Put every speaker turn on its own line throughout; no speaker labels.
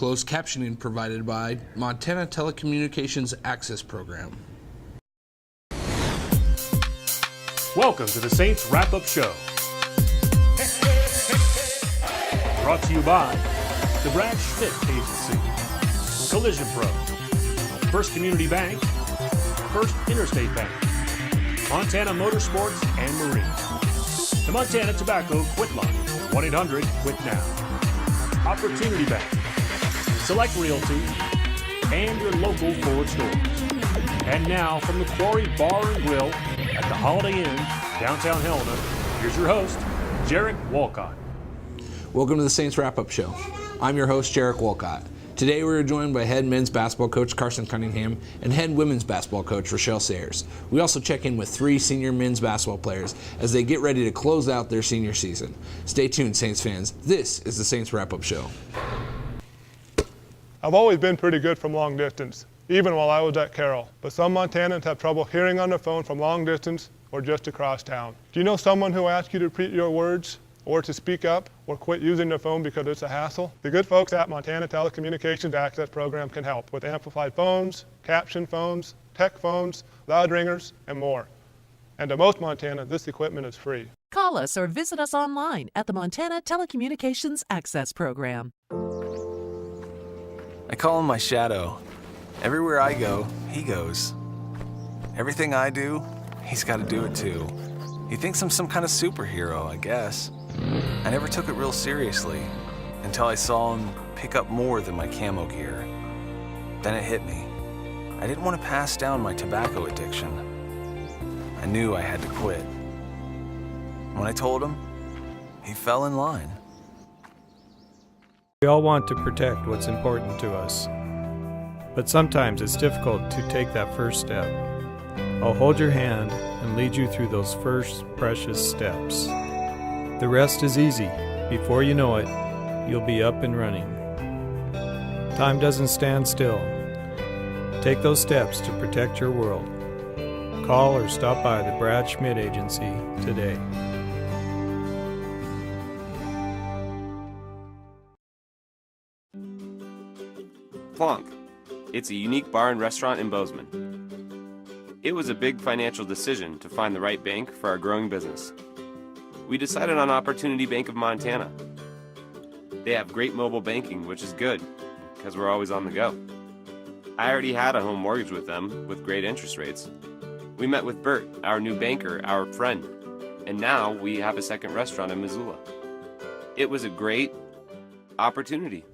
closed captioning provided by Montana Telecommunications Access Program.
Welcome to the Saints Wrap-Up Show. Brought to you by the Brad Schmidt Agency, Collision Pro, First Community Bank, First Interstate Bank, Montana Motorsports and Marine, the Montana Tobacco Quit Line, 1-800-QUIT-NOW, Opportunity Bank, Select Realty, and your local Ford stores. And now from the Quarry Bar and Grill at the Holiday Inn, downtown Helena, here's your host, Jarek Walcott.
Welcome to the Saints Wrap-Up Show. I'm your host, Jarek Walcott. Today we're joined by head men's basketball coach Carson Cunningham and head women's basketball coach Rochelle Sayers. We also check in with 3 senior men's basketball players as they get ready to close out their senior season. Stay tuned, Saints fans. This is the Saints Wrap-Up Show.
I've always been pretty good from long distance, even while I was at Carroll. But some Montanans have trouble hearing on the phone from long distance or just across town. Do you know someone who asks you to repeat your words, or to speak up, or quit using their phone because it's a hassle? The good folks at Montana Telecommunications Access Program can help with amplified phones, caption phones, tech phones, loud ringers, and more. And to most Montana, this equipment is free.
Call us or visit us online at the Montana Telecommunications Access Program.
I call him my shadow. Everywhere I go, he goes. Everything I do, he's got to do it too. He thinks I'm some kind of superhero, I guess. I never took it real seriously until I saw him pick up more than my camo gear. Then it hit me. I didn't want to pass down my tobacco addiction. I knew I had to quit. When I told him, he fell in line.
We all want to protect what's important to us, but sometimes it's difficult to take that first step. I'll hold your hand and lead you through those first precious steps. The rest is easy. Before you know it, you'll be up and running. Time doesn't stand still. Take those steps to protect your world. Call or stop by the Brad Schmidt Agency today.
Plonk. It's a unique bar and restaurant in Bozeman. It was a big financial decision to find the right bank for our growing business. We decided on Opportunity Bank of Montana. They have great mobile banking, which is good, because we're always on the go. I already had a home mortgage with them, with great interest rates. We met with Bert, our new banker, our friend, and now we have a second restaurant in Missoula. It was a great opportunity.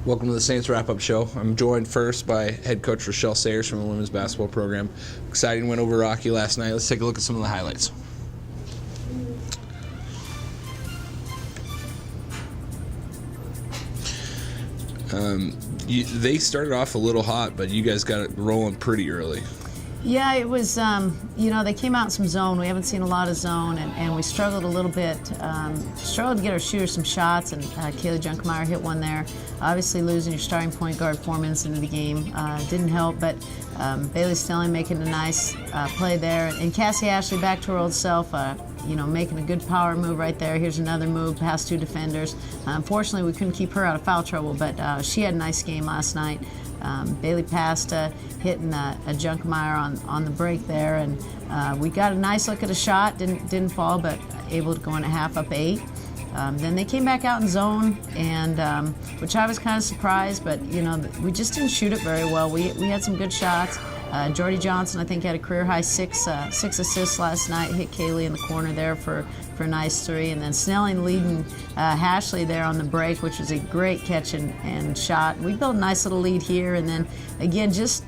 Welcome to the Saints Wrap-Up Show. I'm joined first by head coach Rochelle Sayers from the women's basketball program. Exciting win over Rocky last night. Let's take a look at some of the highlights. They started off a little hot, but you guys got it rolling pretty early.
Yeah, it was, they came out in some zone. We haven't seen a lot of zone, and we struggled a little bit. Struggled to get our shooters some shots, and Kaylee Junkemeyer hit one there. Obviously, losing your starting point guard 4 minutes into the game didn't help, but Bailey Snelling making a nice play there. And Cassie Ashley back to her old self, making a good power move right there. Here's another move past 2 defenders. Unfortunately, we couldn't keep her out of foul trouble, but she had a nice game last night. Bailey passed, hitting a Junkemeyer on the break there, and we got a nice look at a shot. Didn't fall, but able to go in a half up 8. Then they came back out in zone, and which I was kind of surprised, but we just didn't shoot it very well. We had some good shots. Jordy Johnson, I think, had a career-high 6 assists last night. Hit Kaylee in the corner there for a nice 3. And then Snelling leading Ashley there on the break, which was a great catch and shot. We built a nice little lead here, and then, again, just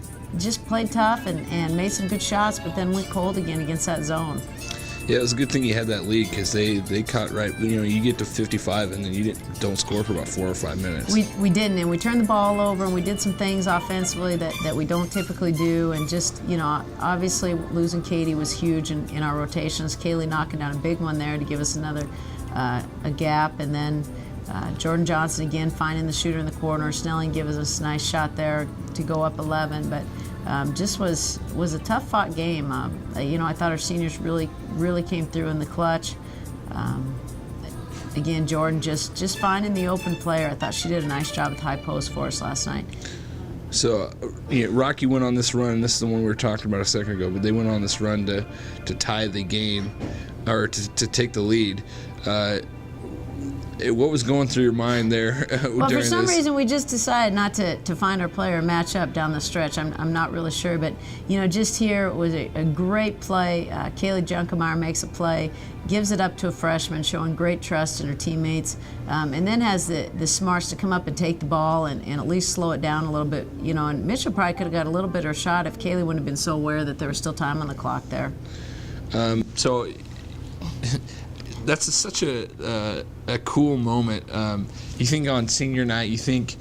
played tough and made some good shots, but then went cold again against that zone.
Yeah, it was a good thing you had that lead because they caught right. You get to 55 and then you don't score for about 4 or 5 minutes.
We didn't, and we turned the ball over and we did some things offensively that we don't typically do, and just obviously losing Katie was huge in our rotations. Kaylee knocking down a big one there to give us another a gap, and then Jordan Johnson again finding the shooter in the corner. Snelling gives us a nice shot there to go up 11, but. Just was a tough fought game. I thought our seniors really came through in the clutch. again, Jordan just finding the open player. I thought she did a nice job with high post for us last night.
So, Rocky went on this run. This is the one we were talking about a second ago, but they went on this run to tie the game, or to take the lead. What was going through your mind there
Well,
during
for some
this?
reason, we just decided not to find our player and match up down the stretch. I'm not really sure, but just here it was a great play. Kaylee Junkemeyer makes a play, gives it up to a freshman, showing great trust in her teammates, and then has the smarts to come up and take the ball and at least slow it down a little bit. And Mitchell probably could have got a little bit of a shot if Kaylee wouldn't have been so aware that there was still time on the clock there.
So that's such a cool moment. You think on senior night, you think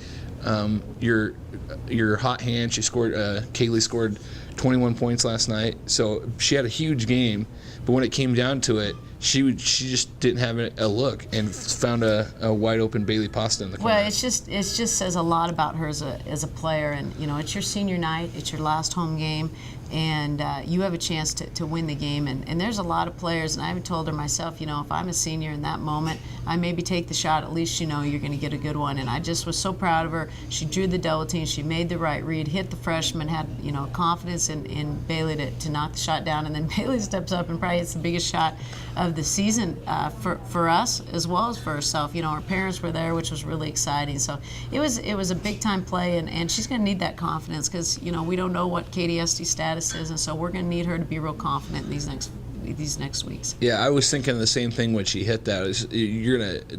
your hot hand. She scored. Kaylee scored 21 points last night, so she had a huge game. But when it came down to it, she just didn't have a look and found a wide open Bailey Pasta in the corner.
Well, it just says a lot about her as a player, and it's your senior night, it's your last home game, and you have a chance to win the game. And there's a lot of players, and I even told her myself, if I'm a senior in that moment, I maybe take the shot. At least you're going to get a good one. And I just was so proud of her. She drew the double team, she made the right read, hit the freshman, had confidence in Bailey to knock the shot down, and then Bailey steps up and probably hits the biggest shot of the season for us as well as for herself. Our parents were there, which was really exciting. So it was a big time play, and she's going to need that confidence because we don't know what KDSD's status is, and so we're going to need her to be real confident in these next weeks.
Yeah, I was thinking the same thing when she hit that.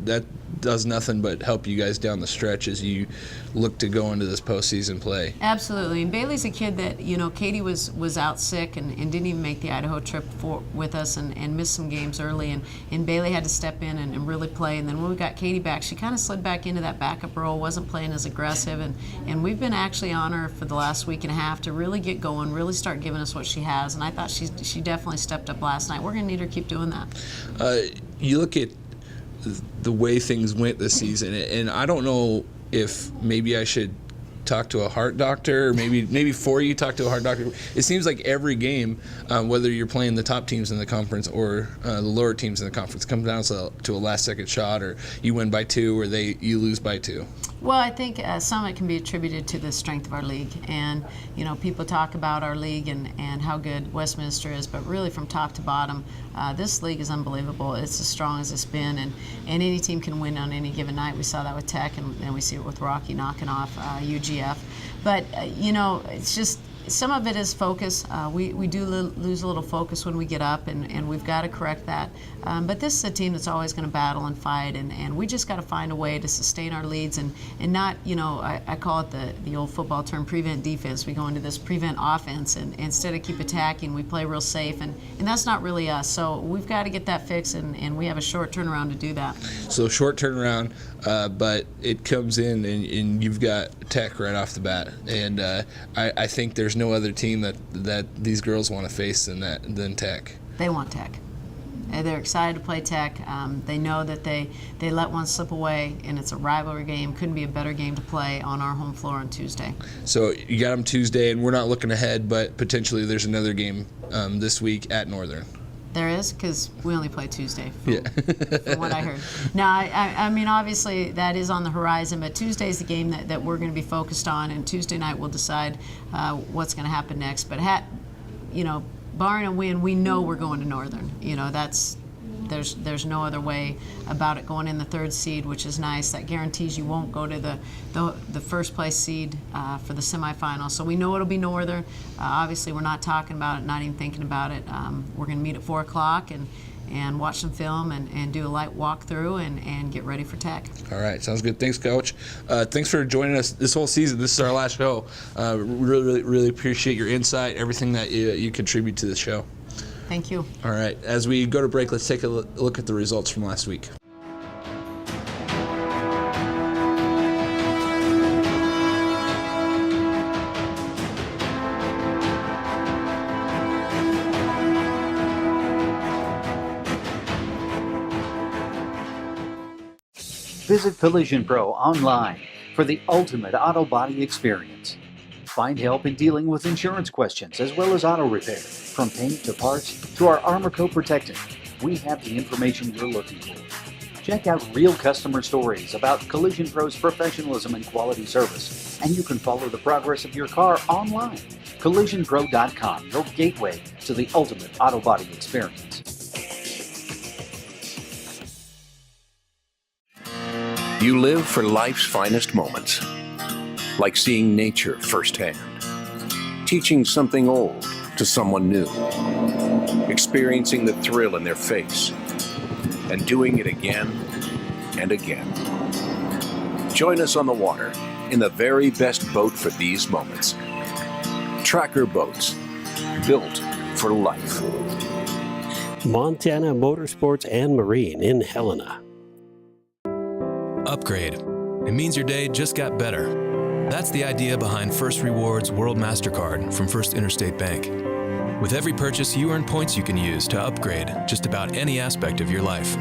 That does nothing but help you guys down the stretch as you look to go into this postseason play.
Absolutely, and Bailey's a kid that Katie was out sick and didn't even make the Idaho trip with us and missed some games early, and Bailey had to step in and really play. And then when we got Katie back, she kind of slid back into that backup role, wasn't playing as aggressive, and we've been actually on her for the last week and a half to really get going, really start giving us what she has. And I thought she definitely stepped up last night. We're going to need her to keep doing that.
You look at the way things went this season, and I don't know if maybe I should talk to a heart doctor, or maybe for you talk to a heart doctor. It seems like every game, whether you're playing the top teams in the conference or the lower teams in the conference, comes down to a last-second shot, or you win by 2, or you lose by 2.
Well, I think some of it can be attributed to the strength of our league. And, people talk about our league and how good Westminster is, but really from top to bottom, this league is unbelievable. It's as strong as it's been, and any team can win on any given night. We saw that with Tech, and we see it with Rocky knocking off UGF. But, it's just some of it is focus. We do lose a little focus when we get up, and we've got to correct that. But this is a team that's always going to battle and fight, and we just got to find a way to sustain our leads and not, I call it the old football term, prevent defense. We go into this prevent offense, and instead of keep attacking, we play real safe, and that's not really us. So we've got to get that fixed, and we have a short turnaround to do that.
So short turnaround, but it comes in, and you've got Tech right off the bat, and I think there's no other team that these girls want to face than Tech.
They want Tech. They're excited to play Tech. They know that they let one slip away, and it's a rivalry game. Couldn't be a better game to play on our home floor on Tuesday. So
you got them Tuesday, and we're not looking ahead, but potentially there's another game this week at Northern.
There is, because we only play Tuesday, from what I heard. Now, I mean, obviously that is on the horizon, but Tuesday's the game that we're going to be focused on, and Tuesday night we'll decide what's going to happen next. But, barring a win, we know we're going to Northern. There's no other way about it. Going in the 3rd seed, which is nice. That guarantees you won't go to the first place seed for the semifinal. So we know it'll be Northern. Obviously, we're not talking about it, not even thinking about it. We're going to meet at 4 o'clock and watch some film and do a light walkthrough and get ready for Tech.
All right, sounds good. Thanks, Coach. Thanks for joining us this whole season. This is our last show. Really appreciate your insight, everything that you contribute to the show.
Thank you.
All right, as we go to break, let's take a look at the results from last week.
Visit Collision Pro online for the ultimate auto body experience. Find help in dealing with insurance questions as well as auto repair. From paint to parts to our Armor Coat Protectant, we have the information you're looking for. Check out real customer stories about Collision Pro's professionalism and quality service, and you can follow the progress of your car online. CollisionPro.com, your gateway to the ultimate auto body experience.
You live for life's finest moments, like seeing nature firsthand, teaching something old to someone new, experiencing the thrill in their face, and doing it again and again. Join us on the water in the very best boat for these moments. Tracker Boats, built for life.
Montana Motorsports and Marine in Helena.
Upgrade. It means your day just got better. That's the idea behind First Rewards World MasterCard from First Interstate Bank. With every purchase, you earn points you can use to upgrade just about any aspect of your life.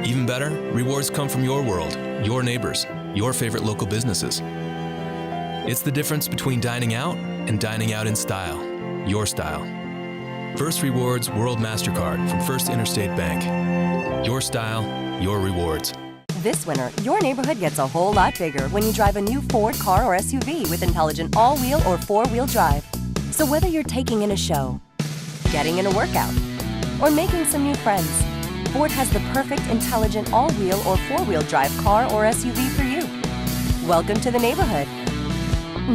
Even better, rewards come from your world, your neighbors, your favorite local businesses. It's the difference between dining out and dining out in style, your style. First Rewards World MasterCard from First Interstate Bank. Your style, your rewards.
This winter, your neighborhood gets a whole lot bigger when you drive a new Ford car or SUV with intelligent all-wheel or four-wheel drive. So whether you're taking in a show, getting in a workout, or making some new friends, Ford has the perfect intelligent all-wheel or four-wheel drive car or SUV for you. Welcome to the neighborhood.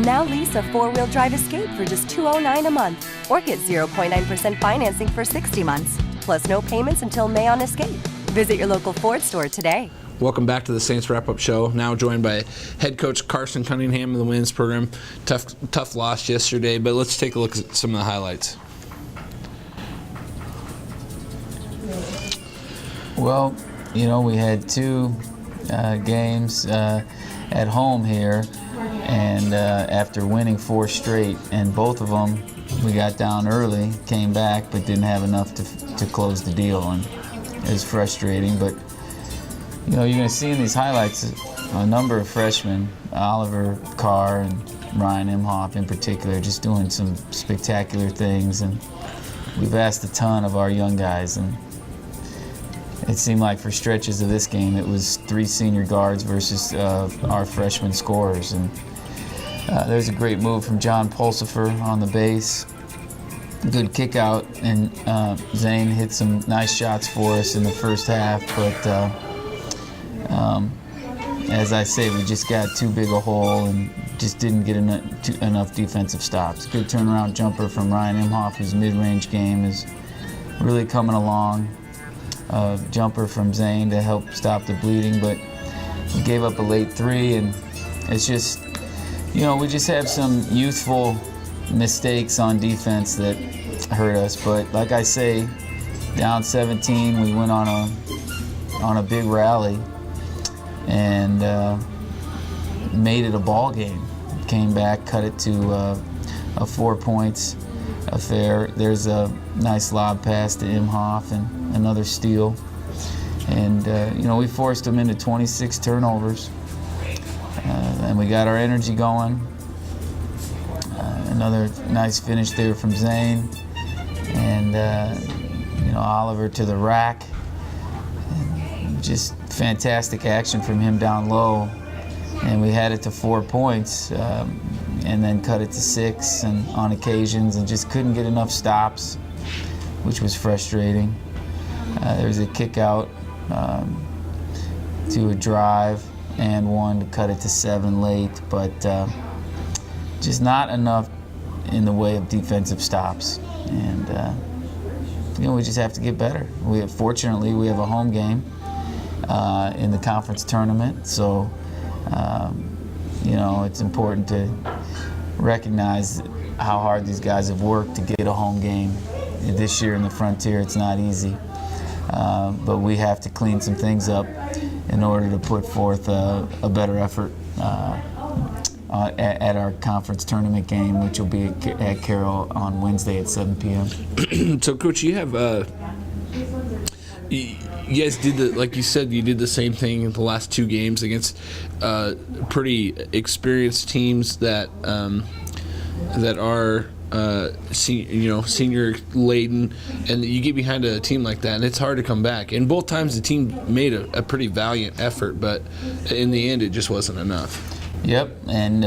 Now lease a four-wheel drive Escape for just $209 a month, or get 0.9% financing for 60 months, plus no payments until May on Escape. Visit your local Ford store today.
Welcome back to the Saints Wrap-Up Show. Now joined by head coach Carson Cunningham of the women's program. Tough loss yesterday, but let's take a look at some of the highlights.
Well, you know, we had two games at home here, and after winning 4 straight, and both of them we got down early, came back, but didn't have enough to close the deal, and it was frustrating. But you know, you're going to see in these highlights a number of freshmen, Oliver Carr and Ryan Imhoff in particular, just doing some spectacular things. And we've asked a ton of our young guys, and it seemed like for stretches of this game it was 3 senior guards versus our freshman scorers. And there's a great move from John Pulsifer on the base. Good kick out, and Zane hit some nice shots for us in the first half, but as I say, we just got too big a hole and just didn't get enough defensive stops. Good turnaround jumper from Ryan Imhoff, whose mid-range game is really coming along. Jumper from Zane to help stop the bleeding, but we gave up a late 3, and it's just, you know, we just have some youthful mistakes on defense that hurt us. But like I say, down 17, we went on a big rally and made it a ball game. Came back, cut it to a 4 points affair. There's a nice lob pass to Imhoff and another steal. And you know, we forced them into 26 turnovers. And we got our energy going. Another nice finish there from Zane. And you know, Oliver to the rack. And just fantastic action from him down low. And we had it to 4 points, and then cut it to 6 and on occasions, and just couldn't get enough stops, which was frustrating. There was a kick out to a drive and one to cut it to 7 late, but just not enough in the way of defensive stops. And you know, we just have to get better. Fortunately, we have a home game in the conference tournament, so you know, it's important to recognize how hard these guys have worked to get a home game. This year in the Frontier, it's not easy, but we have to clean some things up in order to put forth a better effort at our conference tournament game, which will be at Carroll on Wednesday at 7 p.m.
So, Coach, you have you guys did like you said, you did the same thing in the last 2 games against pretty experienced teams that are senior laden, and you get behind a team like that, and it's hard to come back. And both times the team made a pretty valiant effort, but in the end, it just wasn't enough.
Yep, and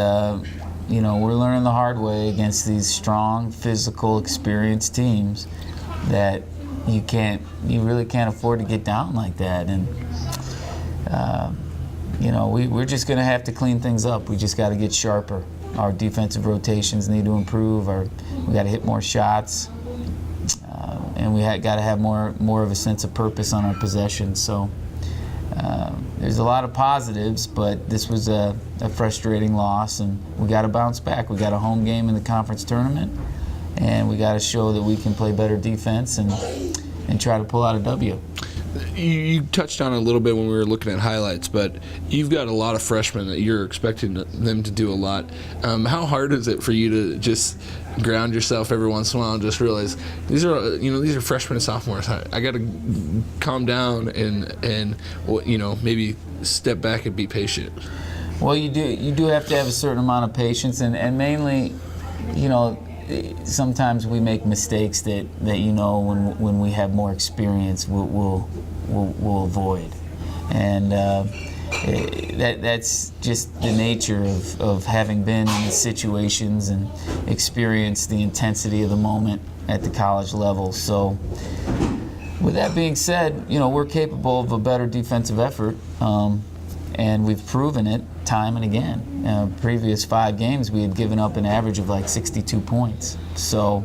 we're learning the hard way against these strong, physical, experienced teams that you really can't afford to get down like that. And we're just going to have to clean things up. We just got to get sharper. Our defensive rotations need to improve. We got to hit more shots, and we got to have more of a sense of purpose on our possessions. So there's a lot of positives, but this was a frustrating loss, and we got to bounce back. We got a home game in the conference tournament, and we got to show that we can play better defense and try to pull out a W.
You touched on it a little bit when we were looking at highlights, but you've got a lot of freshmen that you're expecting them to do a lot. How hard is it for you to just ground yourself every once in a while and just realize these are freshmen and sophomores? I got to calm down and maybe step back and be patient.
Well, you do have to have a certain amount of patience, and mainly, sometimes we make mistakes that when we have more experience we'll avoid, and that's just the nature of having been in these situations and experienced the intensity of the moment at the college level. So with that being said, we're capable of a better defensive effort, and we've proven it time and again. Previous 5 games, we had given up an average of like 62 points. So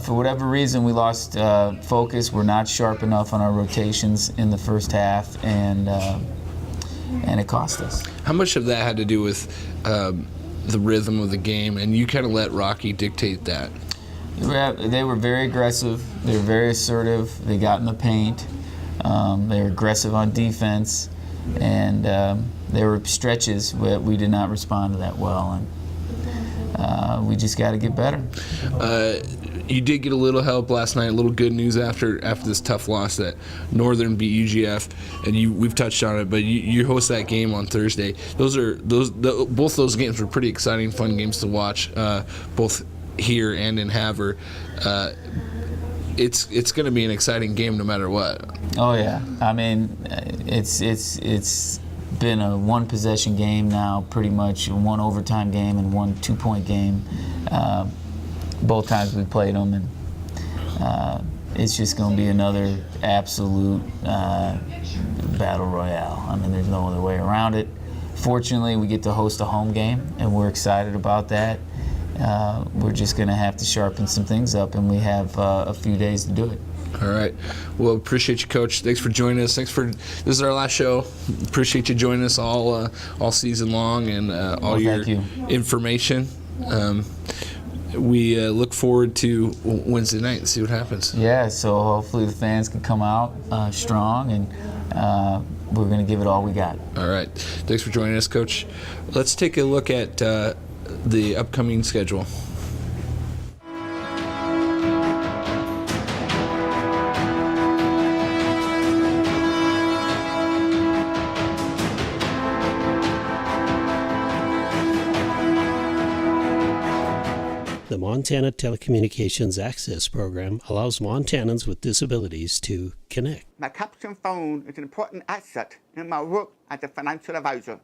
for whatever reason, we lost focus. We're not sharp enough on our rotations in the first half, and it cost us.
How much of that had to do with the rhythm of the game, and you kind of let Rocky dictate that?
They were very aggressive. They were very assertive. They got in the paint. They were aggressive on defense. And there were stretches where we did not respond to that well, and we just got to get better.
You did get a little help last night, a little good news after this tough loss that Northern beat UGF, and we've touched on it, but you host that game on Thursday. Both those games were pretty exciting, fun games to watch, both here and in Havre. It's going to be an exciting game no matter what.
Oh yeah, I mean, it's been a 1-possession game now, pretty much, 1 overtime game and 1 2-point game. Both times we played them, and it's just going to be another absolute battle royale. I mean, there's no other way around it. Fortunately, we get to host a home game, and we're excited about that. We're just going to have to sharpen some things up, and we have a few days to do it.
All right. Well, appreciate you, Coach. Thanks for joining us. This is our last show. Appreciate you joining us all season long, and all your information. We look forward to Wednesday night and see what happens.
Yeah, so hopefully the fans can come out strong, and we're going to give it all we got.
All right. Thanks for joining us, Coach. Let's take a look at the upcoming schedule.
The Montana Telecommunications Access Program allows Montanans with disabilities to connect.
My caption phone is an important asset in my work as a financial advisor.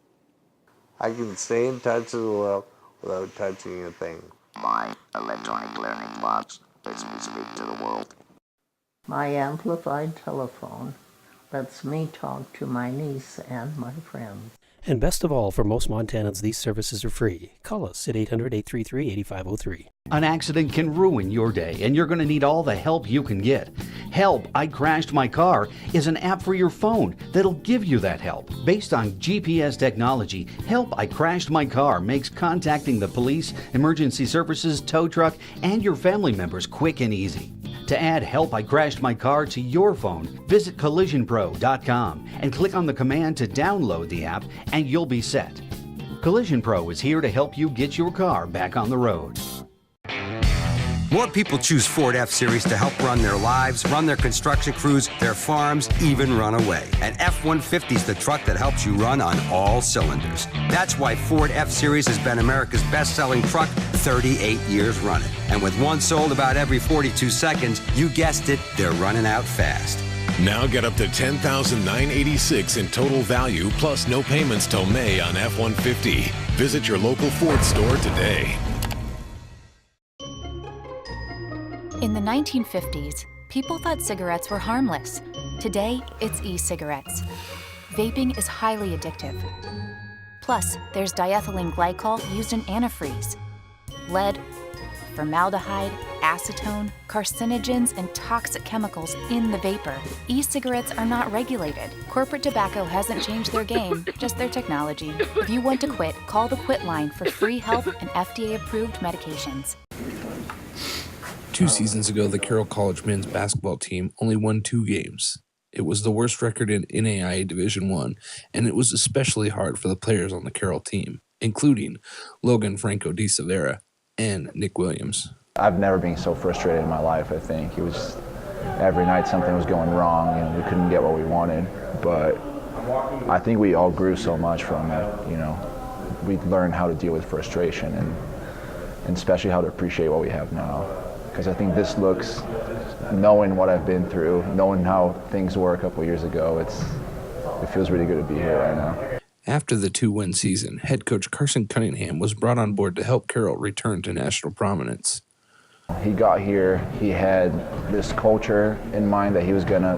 I can stay in touch with the world without touching a thing.
My electronic learning box lets me speak to the world.
My amplified telephone lets me talk to my niece and my friends.
And best of all, for most Montanans, these services are free. Call us at 800-833-8503.
An accident can ruin your day, and you're going to need all the help you can get. Help, I Crashed My Car is an app for your phone that'll give you that help. Based on GPS technology, Help, I Crashed My Car makes contacting the police, emergency services, tow truck, and your family members quick and easy. To add Help, I Crashed My Car to your phone, visit collisionpro.com and click on the command to download the app, and you'll be set. Collision Pro is here to help you get your car back on the road.
More people choose Ford F-Series to help run their lives, run their construction crews, their farms, even run away. And F-150 is the truck that helps you run on all cylinders. That's why Ford F-Series has been America's best-selling truck 38 years running. And with one sold about every 42 seconds, you guessed it, they're running out fast.
Now get up to $10,986 in total value plus no payments till May on F-150. Visit your local Ford store today.
In the 1950s, people thought cigarettes were harmless. Today, it's e-cigarettes. Vaping is highly addictive. Plus, there's diethylene glycol used in antifreeze. Lead, formaldehyde, acetone, carcinogens, and toxic chemicals in the vapor. E-cigarettes are not regulated. Corporate tobacco hasn't changed their game, just their technology. If you want to quit, call the Quit line for free help and FDA-approved medications.
2 seasons ago, the Carroll College men's basketball team only won 2 games. It was the worst record in NAIA Division I, and it was especially hard for the players on the Carroll team, including Logan Franco Di Severa and Nick Williams.
I've never been so frustrated in my life, I think. It was every night something was going wrong and we couldn't get what we wanted. But I think we all grew so much from it, you know. We learned how to deal with frustration and especially how to appreciate what we have now. Because I think this looks, knowing what I've been through, knowing how things were a couple years ago, it feels really good to be here right now.
After the 2-win season, head coach Carson Cunningham was brought on board to help Carroll return to national prominence.
He got here, he had this culture in mind that he was going to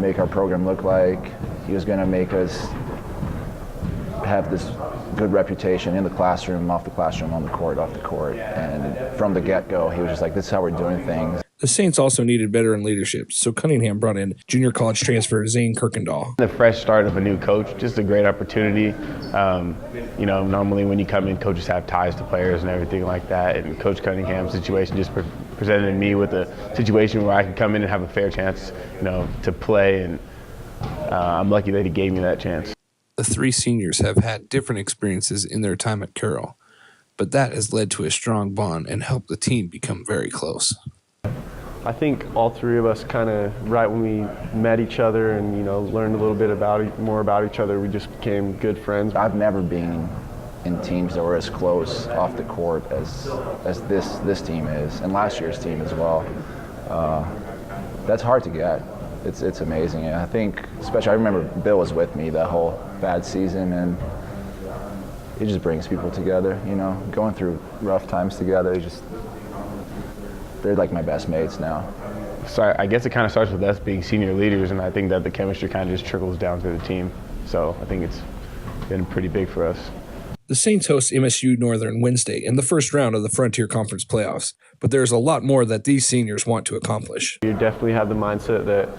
make our program look like. He was going to make us have this good reputation in the classroom, off the classroom, on the court, off the court. And from the get-go, he was just like, this is how we're doing things.
The Saints also needed veteran leadership, so Cunningham brought in junior college transfer Zane Kirkendall.
The fresh start of a new coach, just a great opportunity. You know, normally when you come in, coaches have ties to players and everything like that, and Coach Cunningham's situation just presented me with a situation where I could come in and have a fair chance, you know, to play, and I'm lucky that he gave me that chance.
The 3 seniors have had different experiences in their time at Carroll, but that has led to a strong bond and helped the team become very close.
I think all 3 of us kind of, right when we met each other and, you know, learned a little bit more about each other, we just became good friends.
I've never been in teams that were as close off the court as this team is, and last year's team as well. That's hard to get. It's amazing. And I think, especially, I remember Bill was with me that whole bad season, and it just brings people together, you know, going through rough times together. They're like my best mates now.
So I guess it kind of starts with us being senior leaders, and I think that the chemistry kind of just trickles down to the team. So I think it's been pretty big for us.
The Saints host MSU Northern Wednesday in the first round of the Frontier Conference playoffs, but there's a lot more that these seniors want to accomplish.
You definitely have the mindset that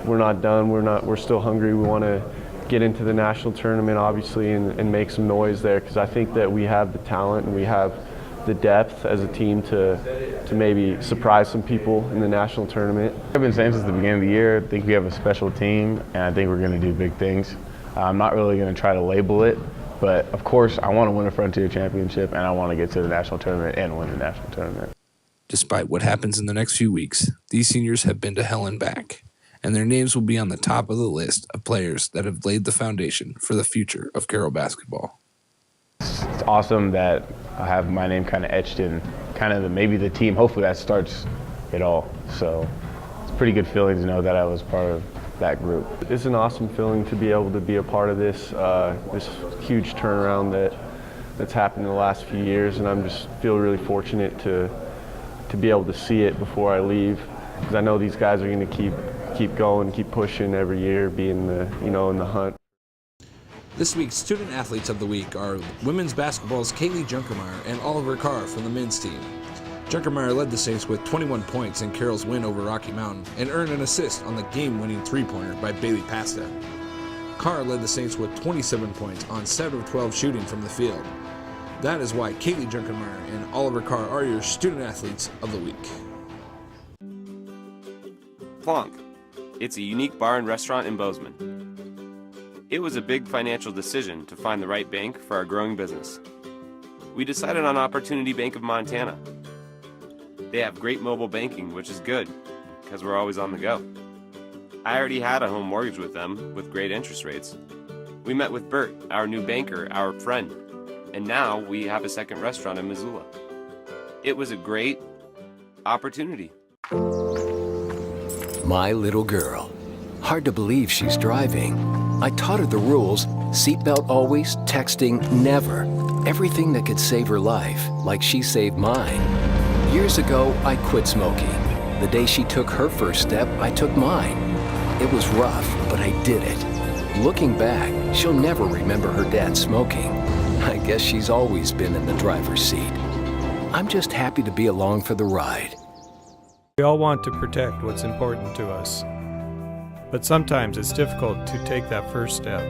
we're not done, we're still hungry, we want to get into the national tournament, obviously, and make some noise there, because I think that we have the talent and we have the depth as a team to maybe surprise some people in the national tournament.
I've been saying since the beginning of the year, I think we have a special team, and I think we're going to do big things. I'm not really going to try to label it, but of course I want to win a Frontier Championship, and I want to get to the national tournament and win the national tournament.
Despite what happens in the next few weeks, these seniors have been to hell and back, and their names will be on the top of the list of players that have laid the foundation for the future of Carroll basketball.
It's awesome that I have my name kind of etched in kind of maybe the team. Hopefully that starts it all. So it's a pretty good feeling to know that I was part of that group.
It's an awesome feeling to be able to be a part of this huge turnaround that's happened in the last few years, and I'm just feel really fortunate to be able to see it before I leave, because I know these guys are going to keep going, keep pushing every year, be in the hunt.
This week's Student Athletes of the Week are women's basketball's Kaylee Junkermeyer and Oliver Carr from the men's team. Junkermeyer led the Saints with 21 points in Carroll's win over Rocky Mountain and earned an assist on the game-winning three-pointer by Bailey Pasta. Carr led the Saints with 27 points on 7 of 12 shooting from the field. That is why Kaylee Junkermeyer and Oliver Carr are your Student Athletes of the Week.
Plonk. It's a unique bar and restaurant in Bozeman. It was a big financial decision to find the right bank for our growing business. We decided on Opportunity Bank of Montana. They have great mobile banking, which is good, because we're always on the go. I already had a home mortgage with them, with great interest rates. We met with Bert, our new banker, our friend, and now we have a second restaurant in Missoula. It was a great opportunity.
My little girl. Hard to believe she's driving. I taught her the rules: seatbelt always, texting never. Everything that could save her life, like she saved mine. Years ago, I quit smoking. The day she took her first step, I took mine. It was rough, but I did it. Looking back, she'll never remember her dad smoking. I guess she's always been in the driver's seat. I'm just happy to be along for the ride.
We all want to protect what's important to us, but sometimes it's difficult to take that first step.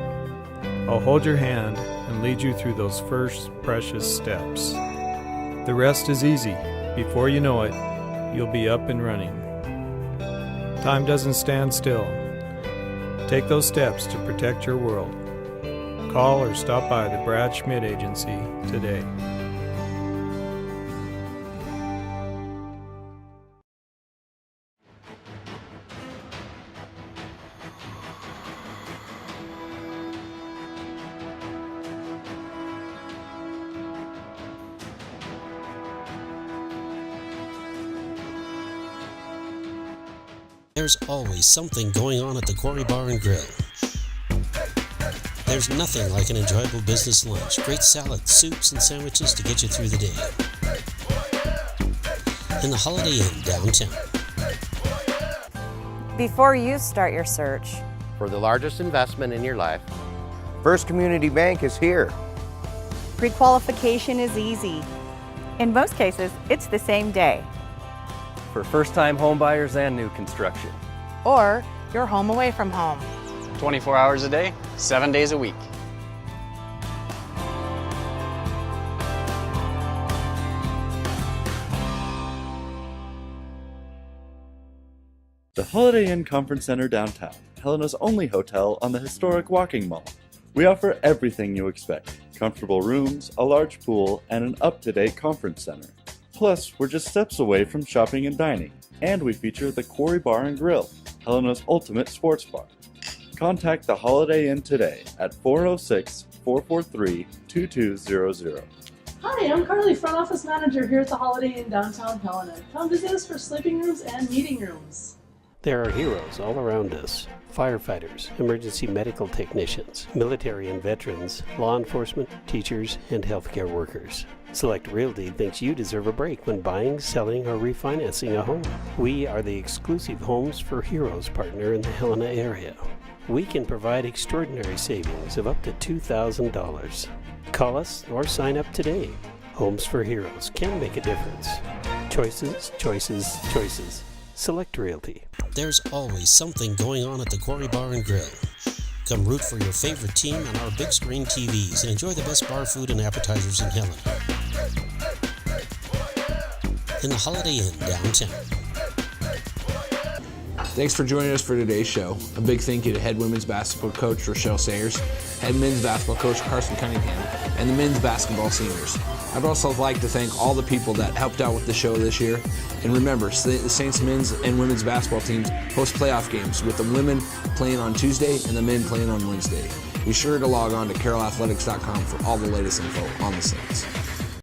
I'll hold your hand and lead you through those first precious steps. The rest is easy. Before you know it, you'll be up and running. Time doesn't stand still. Take those steps to protect your world. Call or stop by the Brad Schmidt Agency today.
There's always something going on at the Quarry Bar and Grill. There's nothing like an enjoyable business lunch. Great salad, soups, and sandwiches to get you through the day. In the Holiday Inn downtown.
Before you start your search
for the largest investment in your life, First Community Bank is here.
Pre-qualification is easy. In most cases, it's the same day.
For first-time home buyers and new construction.
Or you're home away from home.
24 hours a day, 7 days a week.
The Holiday Inn Conference Center downtown, Helena's only hotel on the historic Walking Mall. We offer everything you expect: comfortable rooms, a large pool, and an up-to-date conference center. Plus, we're just steps away from shopping and dining, and we feature the Quarry Bar and Grill, Helena's ultimate sports bar. Contact the Holiday Inn today at 406-443-2200.
Hi, I'm Carly, front office manager here at the Holiday Inn downtown Helena. Come visit us for sleeping rooms and meeting rooms.
There are heroes all around us. Firefighters, emergency medical technicians, military and veterans, law enforcement, teachers, and healthcare workers. Select Realty thinks you deserve a break when buying, selling, or refinancing a home. We are the exclusive Homes for Heroes partner in the Helena area. We can provide extraordinary savings of up to $2,000. Call us or sign up today. Homes for Heroes can make a difference. Choices, choices, choices. Select Realty. There's always something going on at the Quarry Bar and Grill. Come root for your favorite team on our big screen TVs and enjoy the best bar food and appetizers in Helena. In the Holiday Inn downtown.
Thanks for joining us for today's show. A big thank you to head women's basketball coach Rochelle Sayers, head men's basketball coach Carson Cunningham, and the men's basketball seniors. I'd also like to thank all the people that helped out with the show this year. And remember, the Saints men's and women's basketball teams host playoff games with the women playing on Tuesday and the men playing on Wednesday. Be sure to log on to carolathletics.com for all the latest info on the Saints.